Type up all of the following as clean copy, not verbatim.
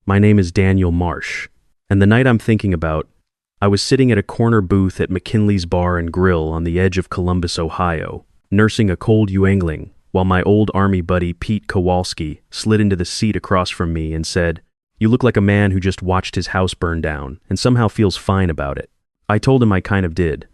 My name is Daniel Marsh, and the night I'm thinking about, I was sitting at a corner booth at McKinley's Bar and Grill on the edge of Columbus, Ohio, nursing a cold Yuengling, while my old Army buddy Pete Kowalski slid into the seat across from me and said, "You look like a man who just watched his house burn down and somehow feels fine about it." I told him I kind of did.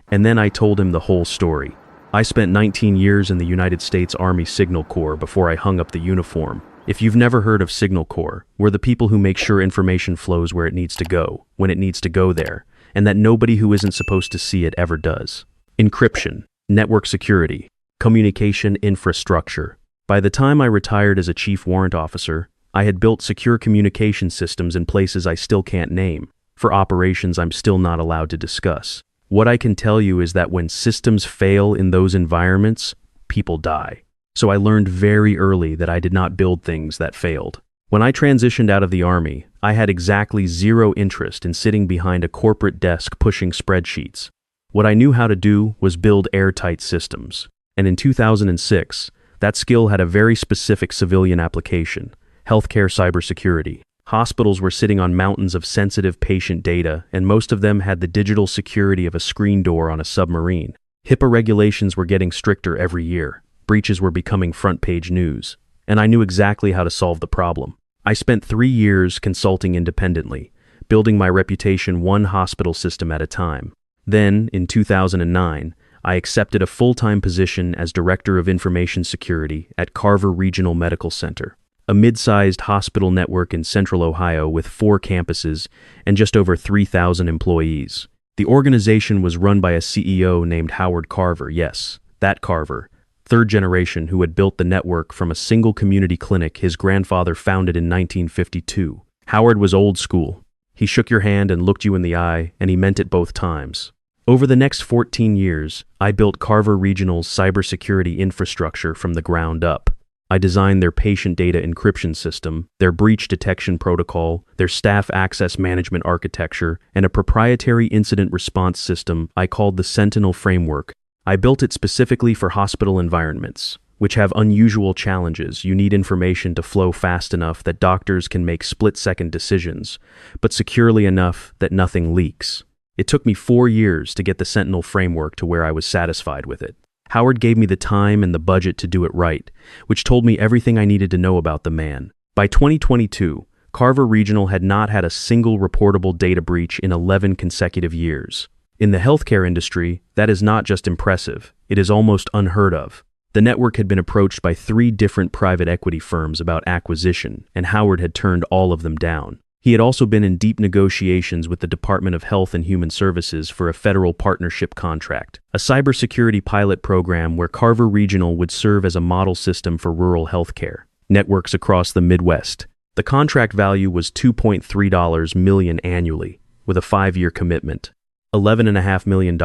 And then I told him the whole story. I spent 19 years in the United States Army Signal Corps before I hung up the uniform. If you've never heard of Signal Corps, we're the people who make sure information flows where it needs to go, when it needs to go there, and that nobody who isn't supposed to see it ever does. Encryption, network security, communication infrastructure. By the time I retired as a chief warrant officer, I had built secure communication systems in places I still can't name, for operations I'm still not allowed to discuss. What I can tell you is that when systems fail in those environments, people die. So I learned very early that I did not build things that failed. When I transitioned out of the Army, I had exactly zero interest in sitting behind a corporate desk pushing spreadsheets. What I knew how to do was build airtight systems. And in 2006, that skill had a very specific civilian application: healthcare cybersecurity. Hospitals were sitting on mountains of sensitive patient data, and most of them had the digital security of a screen door on a submarine. HIPAA regulations were getting stricter every year. Breaches were becoming front-page news, and I knew exactly how to solve the problem. I spent 3 years consulting independently, building my reputation one hospital system at a time. Then, in 2009, I accepted a full-time position as Director of Information Security at Carver Regional Medical Center, a mid-sized hospital network in central Ohio with 4 campuses and just over 3,000 employees. The organization was run by a CEO named Howard Carver, yes, that Carver, third generation, who had built the network from a single community clinic his grandfather founded in 1952. Howard was old school. He shook your hand and looked you in the eye, and he meant it both times. Over the next 14 years, I built Carver Regional's cybersecurity infrastructure from the ground up. I designed their patient data encryption system, their breach detection protocol, their staff access management architecture, and a proprietary incident response system I called the Sentinel Framework. I built it specifically for hospital environments, which have unusual challenges. You need information to flow fast enough that doctors can make split-second decisions, but securely enough that nothing leaks. It took me 4 years to get the Sentinel framework to where I was satisfied with it. Howard gave me the time and the budget to do it right, which told me everything I needed to know about the man. By 2022, Carver Regional had not had a single reportable data breach in 11 consecutive years. In the healthcare industry, that is not just impressive, it is almost unheard of. The network had been approached by 3 different private equity firms about acquisition, and Howard had turned all of them down. He had also been in deep negotiations with the Department of Health and Human Services for a federal partnership contract, a cybersecurity pilot program where Carver Regional would serve as a model system for rural healthcare networks across the Midwest. The contract value was $2.3 million annually, with a 5-year commitment. $11.5 million.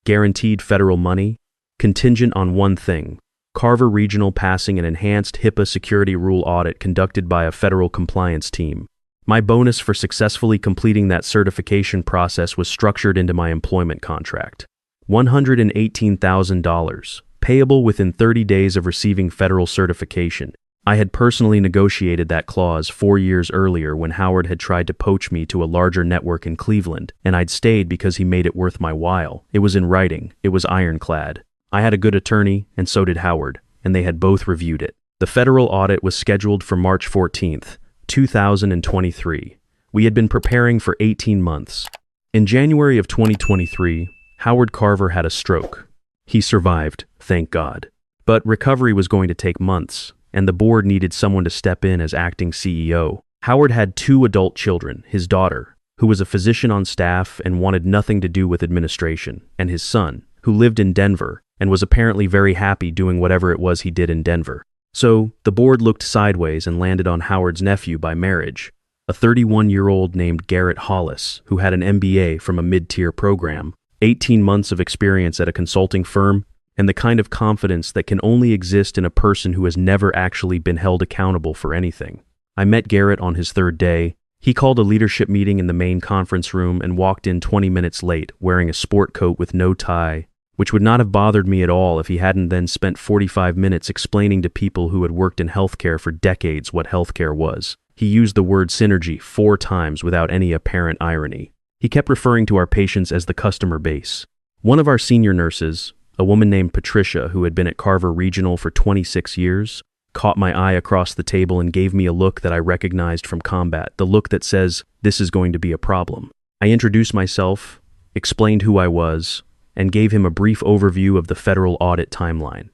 Guaranteed federal money, contingent on one thing: Carver Regional passing an enhanced HIPAA security rule audit conducted by a federal compliance team. My bonus for successfully completing that certification process was structured into my employment contract. $118,000, payable within 30 days of receiving federal certification. I had personally negotiated that clause 4 years earlier when Howard had tried to poach me to a larger network in Cleveland, and I'd stayed because he made it worth my while. It was in writing, it was ironclad. I had a good attorney, and so did Howard, and they had both reviewed it. The federal audit was scheduled for March 14th, 2023. We had been preparing for 18 months. In January of 2023, Howard Carver had a stroke. He survived, thank God. But recovery was going to take months, and the board needed someone to step in as acting CEO. Howard had 2 adult children, his daughter, who was a physician on staff and wanted nothing to do with administration, and his son, who lived in Denver and was apparently very happy doing whatever it was he did in Denver. So, the board looked sideways and landed on Howard's nephew by marriage, a 31-year-old named Garrett Hollis, who had an MBA from a mid-tier program, 18 months of experience at a consulting firm, and the kind of confidence that can only exist in a person who has never actually been held accountable for anything. I met Garrett on his 3rd day. He called a leadership meeting in the main conference room and walked in 20 minutes late, wearing a sport coat with no tie, which would not have bothered me at all if he hadn't then spent 45 minutes explaining to people who had worked in healthcare for decades what healthcare was. He used the word synergy 4 times without any apparent irony. He kept referring to our patients as the customer base. One of our senior nurses, a woman named Patricia who had been at Carver Regional for 26 years, caught my eye across the table and gave me a look that I recognized from combat, the look that says, "This is going to be a problem." I introduced myself, explained who I was, and gave him a brief overview of the federal audit timeline.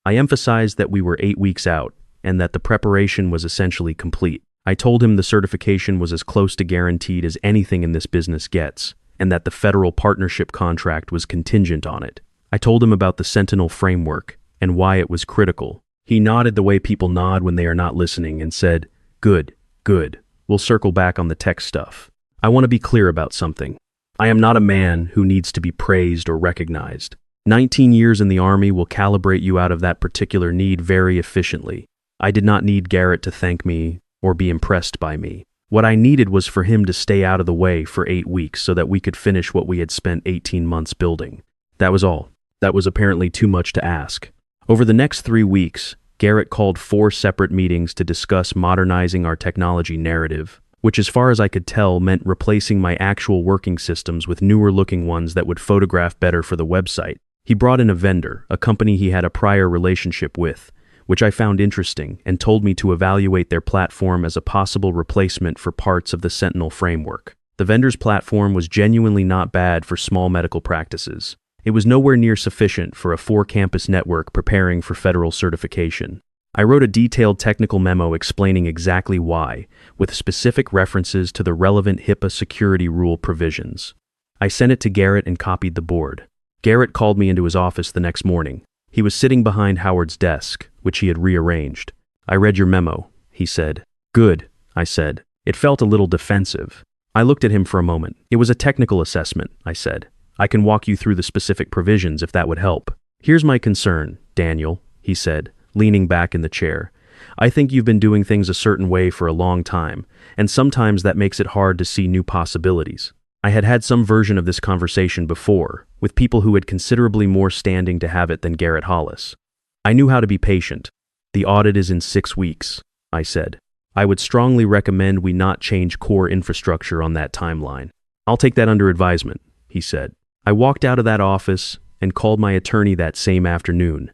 I emphasized that we were 8 weeks out and that the preparation was essentially complete. I told him the certification was as close to guaranteed as anything in this business gets, and that the federal partnership contract was contingent on it. I told him about the Sentinel framework and why it was critical. He nodded the way people nod when they are not listening and said, "Good, good. We'll circle back on the tech stuff. I want to be clear about something. I am not a man who needs to be praised or recognized. 19 years in the Army will calibrate you out of that particular need very efficiently. I did not need Garrett to thank me or be impressed by me. What I needed was for him to stay out of the way for 8 weeks so that we could finish what we had spent 18 months building. That was all. That was apparently too much to ask. Over the next 3 weeks, Garrett called 4 separate meetings to discuss modernizing our technology narrative, which as far as I could tell meant replacing my actual working systems with newer looking ones that would photograph better for the website. He brought in a vendor, a company he had a prior relationship with, which I found interesting, and told me to evaluate their platform as a possible replacement for parts of the Sentinel framework. The vendor's platform was genuinely not bad for small medical practices. It was nowhere near sufficient for a 4-campus network preparing for federal certification. I wrote a detailed technical memo explaining exactly why, with specific references to the relevant HIPAA security rule provisions. I sent it to Garrett and copied the board. Garrett called me into his office the next morning. He was sitting behind Howard's desk, which he had rearranged. "I read your memo," he said. "Good," I said. It felt a little defensive. I looked at him for a moment. "It was a technical assessment," I said. "I can walk you through the specific provisions if that would help." "Here's my concern, Daniel," he said, leaning back in the chair. "I think you've been doing things a certain way for a long time, and sometimes that makes it hard to see new possibilities." I had had some version of this conversation before, with people who had considerably more standing to have it than Garrett Hollis. I knew how to be patient. "The audit is in 6 weeks," I said. "I would strongly recommend we not change core infrastructure on that timeline." "I'll take that under advisement," he said. I walked out of that office and called my attorney that same afternoon,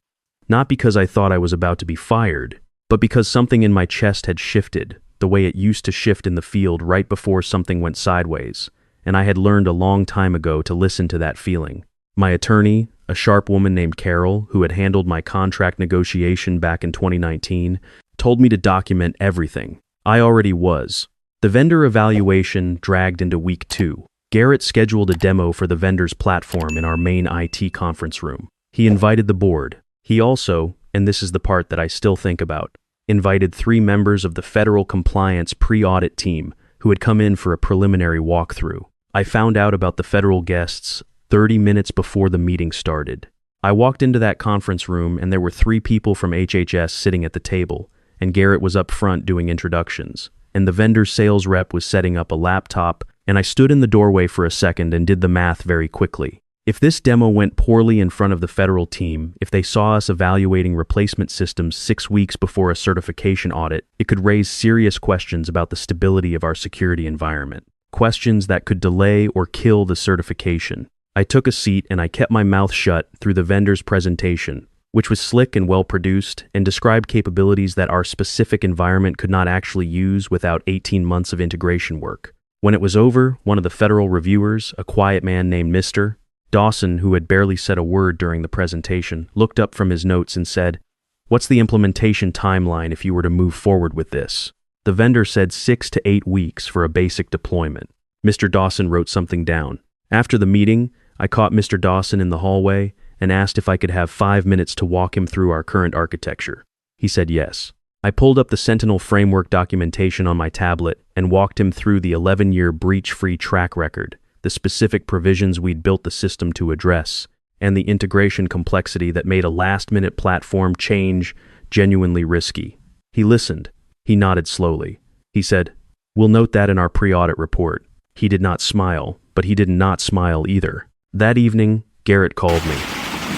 not because I thought I was about to be fired, but because something in my chest had shifted, the way it used to shift in the field right before something went sideways, and I had learned a long time ago to listen to that feeling. My attorney, a sharp woman named Carol, who had handled my contract negotiation back in 2019, told me to document everything. I already was. The vendor evaluation dragged into week 2. Garrett scheduled a demo for the vendor's platform in our main IT conference room. He invited the board. He also, and this is the part that I still think about, invited 3 members of the federal compliance pre-audit team who had come in for a preliminary walkthrough. I found out about the federal guests 30 minutes before the meeting started. I walked into that conference room and there were 3 people from HHS sitting at the table, and Garrett was up front doing introductions, and the vendor's sales rep was setting up a laptop, and I stood in the doorway for a second and did the math very quickly. If this demo went poorly in front of the federal team, if they saw us evaluating replacement systems 6 weeks before a certification audit, it could raise serious questions about the stability of our security environment. Questions that could delay or kill the certification. I took a seat and I kept my mouth shut through the vendor's presentation, which was slick and well-produced and described capabilities that our specific environment could not actually use without 18 months of integration work. When it was over, one of the federal reviewers, a quiet man named Mr. Dawson, who had barely said a word during the presentation, looked up from his notes and said, "What's the implementation timeline if you were to move forward with this?" The vendor said 6 to 8 weeks for a basic deployment. Mr. Dawson wrote something down. After the meeting, I caught Mr. Dawson in the hallway and asked if I could have 5 minutes to walk him through our current architecture. He said yes. I pulled up the Sentinel framework documentation on my tablet and walked him through the 11-year breach-free track record, the specific provisions we'd built the system to address, and the integration complexity that made a last-minute platform change genuinely risky. He listened. He nodded slowly. He said, "We'll note that in our pre-audit report." He did not smile, but he did not smile either. That evening, Garrett called me.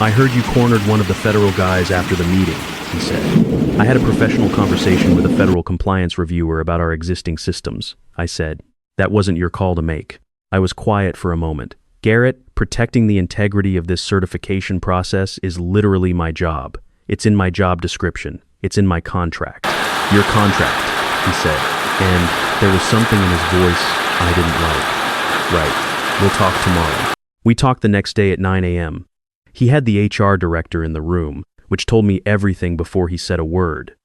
"I heard you cornered one of the federal guys after the meeting," he said. I had a professional conversation with a federal compliance reviewer about our existing systems, I said. That wasn't your call to make. I was quiet for a moment. Garrett, protecting the integrity of this certification process is literally my job. It's in my job description. It's in my contract. Your contract, he said, and there was something in his voice I didn't like. Right, we'll talk tomorrow. We talked the next day at 9 a.m. He had the HR director in the room, which told me everything before he said a word.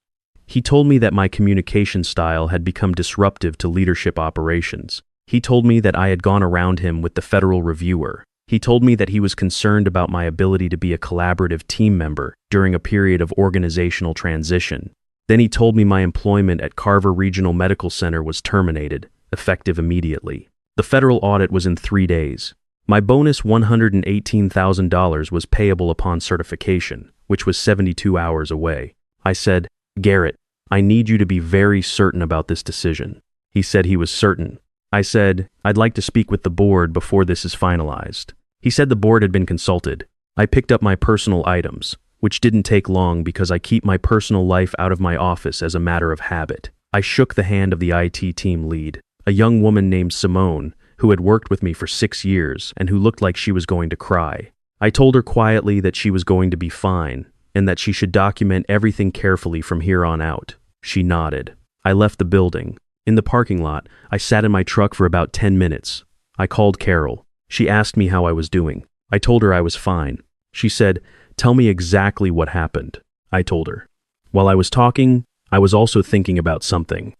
He told me that my communication style had become disruptive to leadership operations. He told me that I had gone around him with the federal reviewer. He told me that he was concerned about my ability to be a collaborative team member during a period of organizational transition. Then he told me my employment at Carver Regional Medical Center was terminated, effective immediately. The federal audit was in 3 days. My bonus $118,000 was payable upon certification, which was 72 hours away. I said, Garrett, I need you to be very certain about this decision. He said he was certain. I said, I'd like to speak with the board before this is finalized. He said the board had been consulted. I picked up my personal items, which didn't take long because I keep my personal life out of my office as a matter of habit. I shook the hand of the IT team lead, a young woman named Simone, who had worked with me for 6 years and who looked like she was going to cry. I told her quietly that she was going to be fine and that she should document everything carefully from here on out. She nodded. I left the building. In the parking lot, I sat in my truck for about 10 minutes. I called Carol. She asked me how I was doing. I told her I was fine. She said, "Tell me exactly what happened." I told her. While I was talking, I was also thinking about something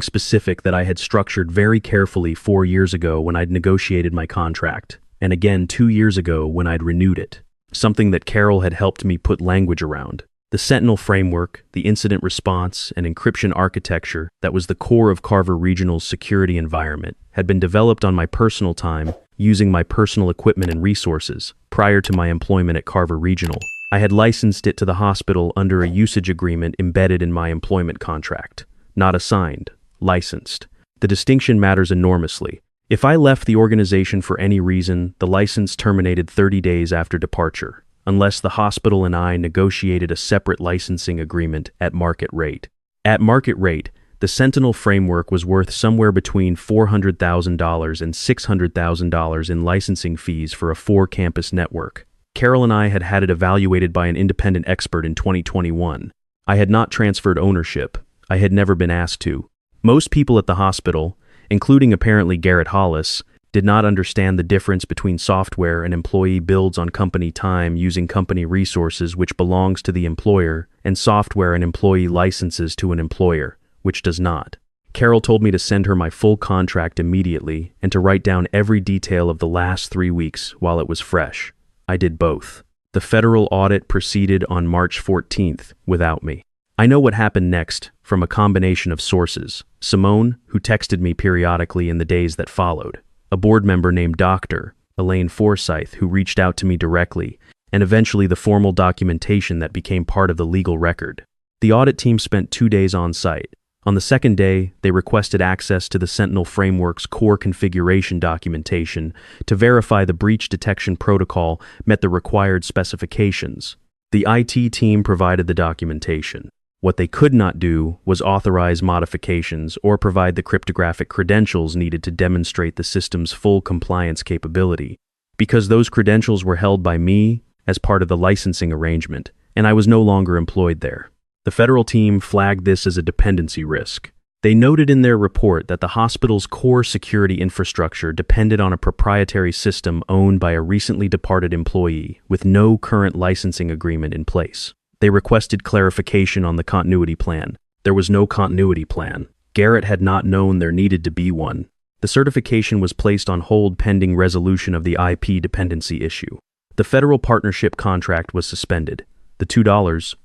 specific that I had structured very carefully 4 years ago when I'd negotiated my contract, and again 2 years ago when I'd renewed it. Something that Carol had helped me put language around. The Sentinel framework, the incident response, and encryption architecture that was the core of Carver Regional's security environment had been developed on my personal time using my personal equipment and resources prior to my employment at Carver Regional. I had licensed it to the hospital under a usage agreement embedded in my employment contract. Not assigned, licensed. The distinction matters enormously. If I left the organization for any reason, the license terminated 30 days after departure, unless the hospital and I negotiated a separate licensing agreement at market rate. At market rate, the Sentinel framework was worth somewhere between $400,000 and $600,000 in licensing fees for a 4-campus network. Carol and I had had it evaluated by an independent expert in 2021. I had not transferred ownership. I had never been asked to. Most people at the hospital, including apparently Garrett Hollis, did not understand the difference between software an employee builds on company time using company resources which belongs to the employer and software an employee licenses to an employer, which does not. Carol told me to send her my full contract immediately and to write down every detail of the last 3 weeks while it was fresh. I did both. The federal audit proceeded on March 14th without me. I know what happened next from a combination of sources. Simone, who texted me periodically in the days that followed, a board member named Dr. Elaine Forsyth, who reached out to me directly, and eventually the formal documentation that became part of the legal record. The audit team spent 2 days on site. On the second day, they requested access to the Sentinel framework's core configuration documentation to verify the breach detection protocol met the required specifications. The IT team provided the documentation. What they could not do was authorize modifications or provide the cryptographic credentials needed to demonstrate the system's full compliance capability, because those credentials were held by me as part of the licensing arrangement, and I was no longer employed there. The federal team flagged this as a dependency risk. They noted in their report that the hospital's core security infrastructure depended on a proprietary system owned by a recently departed employee with no current licensing agreement in place. They requested clarification on the continuity plan. There was no continuity plan. Garrett had not known there needed to be one. The certification was placed on hold pending resolution of the IP dependency issue. The federal partnership contract was suspended. The $3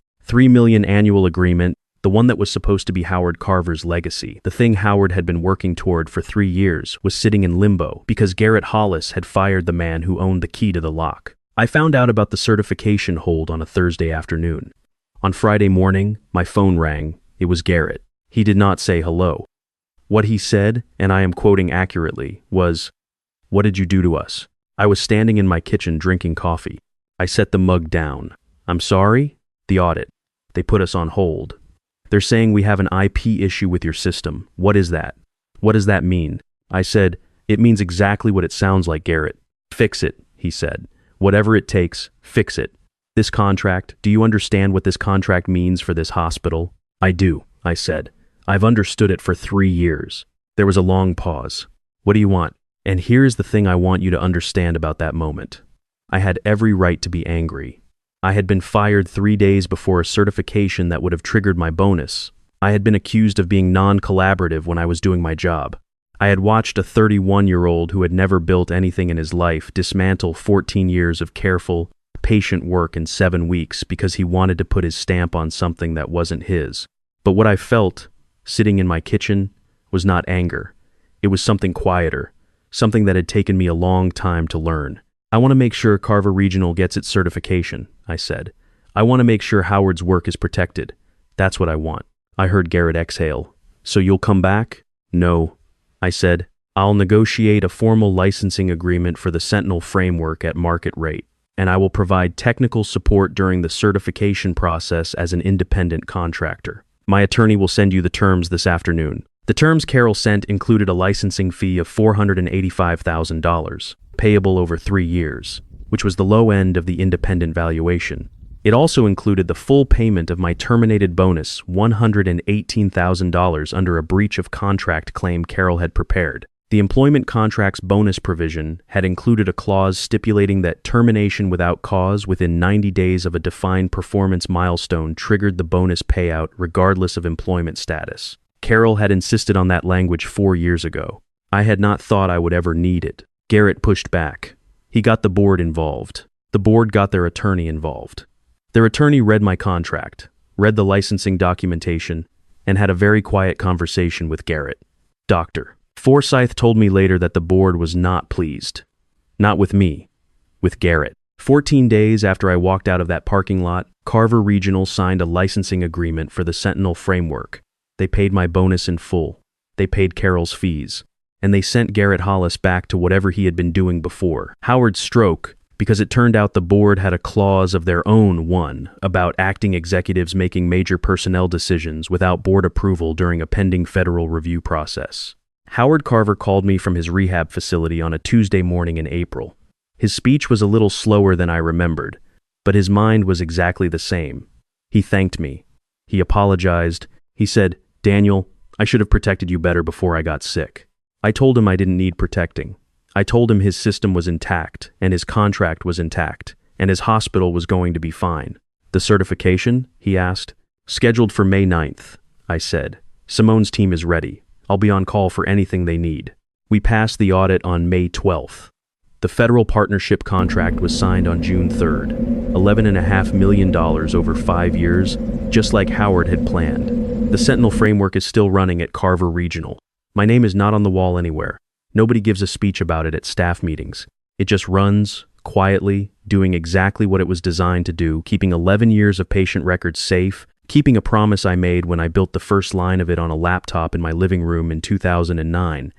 million annual agreement, the one that was supposed to be Howard Carver's legacy, the thing Howard had been working toward for 3 years, was sitting in limbo because Garrett Hollis had fired the man who owned the key to the lock. I found out about the certification hold on a Thursday afternoon. On Friday morning, my phone rang. It was Garrett. He did not say hello. What he said, and I am quoting accurately, was, "What did you do to us?" I was standing in my kitchen drinking coffee. I set the mug down. "I'm sorry?" The audit. They put us on hold. They're saying we have an IP issue with your system. What is that? What does that mean? I said, it means exactly what it sounds like, Garrett. Fix it, he said. Whatever it takes, fix it. This contract, do you understand what this contract means for this hospital? I do, I said. I've understood it for 3 years. There was a long pause. What do you want? And here's the thing I want you to understand about that moment. I had every right to be angry. I had been fired 3 days before a certification that would have triggered my bonus. I had been accused of being non-collaborative when I was doing my job. I had watched a 31-year-old who had never built anything in his life dismantle 14 years of careful, patient work in 7 weeks because he wanted to put his stamp on something that wasn't his. But what I felt, sitting in my kitchen, was not anger. It was something quieter, something that had taken me a long time to learn. I want to make sure Carver Regional gets its certification, I said. I want to make sure Howard's work is protected. That's what I want. I heard Garrett exhale. So you'll come back? No, I said. I'll negotiate a formal licensing agreement for the Sentinel framework at market rate, and I will provide technical support during the certification process as an independent contractor. My attorney will send you the terms this afternoon. The terms Carol sent included a licensing fee of $485,000. Payable over 3 years, which was the low end of the independent valuation. It also included the full payment of my terminated bonus, $118,000 under a breach of contract claim Carol had prepared. The employment contract's bonus provision had included a clause stipulating that termination without cause within 90 days of a defined performance milestone triggered the bonus payout regardless of employment status. Carol had insisted on that language 4 years ago. I had not thought I would ever need it. Garrett pushed back. He got the board involved. The board got their attorney involved. Their attorney read my contract, read the licensing documentation, and had a very quiet conversation with Garrett. Dr. Forsyth told me later that the board was not pleased. Not with me, with Garrett. 14 days after I walked out of that parking lot, Carver Regional signed a licensing agreement for the Sentinel framework. They paid my bonus in full. They paid Carol's fees. And they sent Garrett Hollis back to whatever he had been doing before. Howard's stroke, because it turned out the board had a clause of their own about acting executives making major personnel decisions without board approval during a pending federal review process. Howard Carver called me from his rehab facility on a Tuesday morning in April. His speech was a little slower than I remembered, but his mind was exactly the same. He thanked me. He apologized. He said, "Daniel, I should have protected you better before I got sick." I told him I didn't need protecting. I told him his system was intact, and his contract was intact, and his hospital was going to be fine. The certification? He asked. Scheduled for May 9th, I said. Simone's team is ready. I'll be on call for anything they need. We passed the audit on May 12th. The federal partnership contract was signed on June 3rd. $11.5 million over 5 years, just like Howard had planned. The Sentinel framework is still running at Carver Regional. My name is not on the wall anywhere. Nobody gives a speech about it at staff meetings. It just runs, quietly, doing exactly what it was designed to do, keeping 11 years of patient records safe, keeping a promise I made when I built the first line of it on a laptop in my living room in 2009,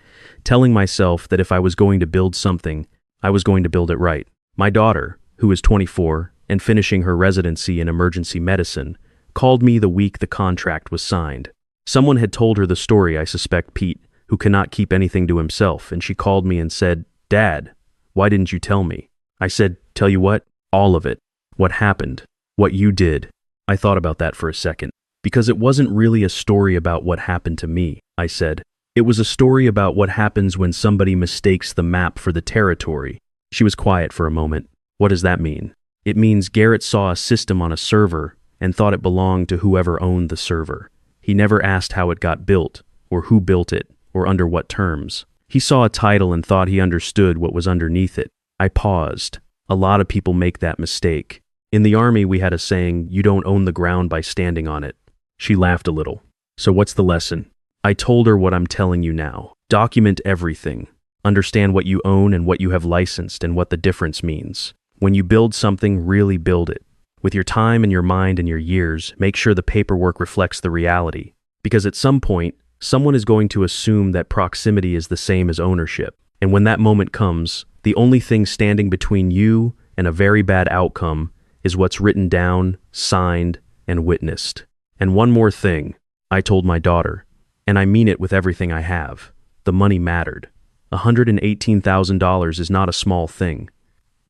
telling myself that if I was going to build something, I was going to build it right. My daughter, who is 24 and finishing her residency in emergency medicine, called me the week the contract was signed. Someone had told her the story, I suspect Pete, who cannot keep anything to himself, and she called me and said, "Dad, why didn't you tell me?" I said, "Tell you what? All of it. What happened. What you did." I thought about that for a second. Because it wasn't really a story about what happened to me, I said. It was a story about what happens when somebody mistakes the map for the territory. She was quiet for a moment. What does that mean? It means Garrett saw a system on a server and thought it belonged to whoever owned the server. He never asked how it got built, or who built it, or under what terms. He saw a title and thought he understood what was underneath it. I paused. A lot of people make that mistake. In the Army, we had a saying, "You don't own the ground by standing on it." She laughed a little. So what's the lesson? I told her what I'm telling you now. Document everything. Understand what you own and what you have licensed and what the difference means. When you build something, really build it. With your time and your mind and your years, make sure the paperwork reflects the reality. Because at some point, someone is going to assume that proximity is the same as ownership. And when that moment comes, the only thing standing between you and a very bad outcome is what's written down, signed, and witnessed. And one more thing, I told my daughter, and I mean it with everything I have. The money mattered. $118,000 is not a small thing.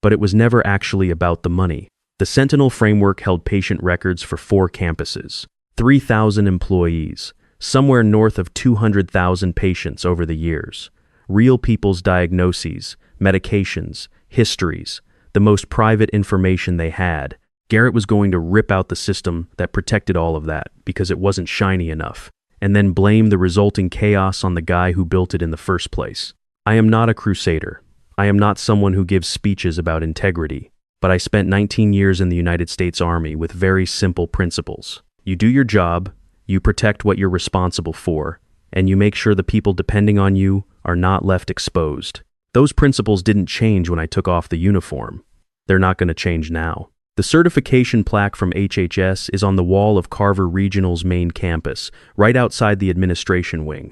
But it was never actually about the money. The Sentinel framework held patient records for 4 campuses, 3,000 employees, somewhere north of 200,000 patients over the years. Real people's diagnoses, medications, histories, the most private information they had. Garrett was going to rip out the system that protected all of that because it wasn't shiny enough, and then blame the resulting chaos on the guy who built it in the first place. I am not a crusader. I am not someone who gives speeches about integrity, but I spent 19 years in the United States Army with very simple principles. You do your job, you protect what you're responsible for, and you make sure the people depending on you are not left exposed. Those principles didn't change when I took off the uniform. They're not going to change now. The certification plaque from HHS is on the wall of Carver Regional's main campus, right outside the administration wing.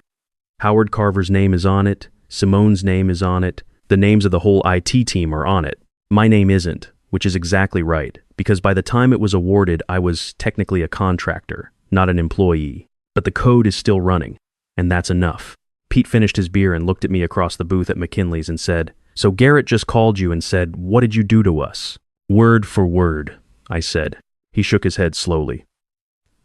Howard Carver's name is on it, Simone's name is on it, the names of the whole IT team are on it. My name isn't, which is exactly right, because by the time it was awarded, I was technically a contractor, not an employee. But the code is still running, and that's enough. Pete finished his beer and looked at me across the booth at McKinley's and said, "So Garrett just called you and said, 'What did you do to us?'" "Word for word," I said. He shook his head slowly.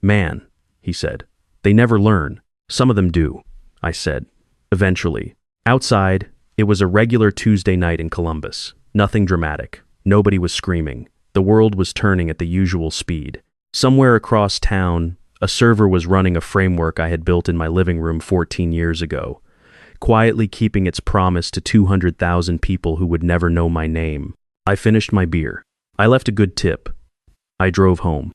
"Man," he said, "they never learn. Some of them do," I said. Eventually. Outside, it was a regular Tuesday night in Columbus. Nothing dramatic. Nobody was screaming. The world was turning at the usual speed. Somewhere across town, a server was running a framework I had built in my living room 14 years ago, quietly keeping its promise to 200,000 people who would never know my name. I finished my beer. I left a good tip. I drove home.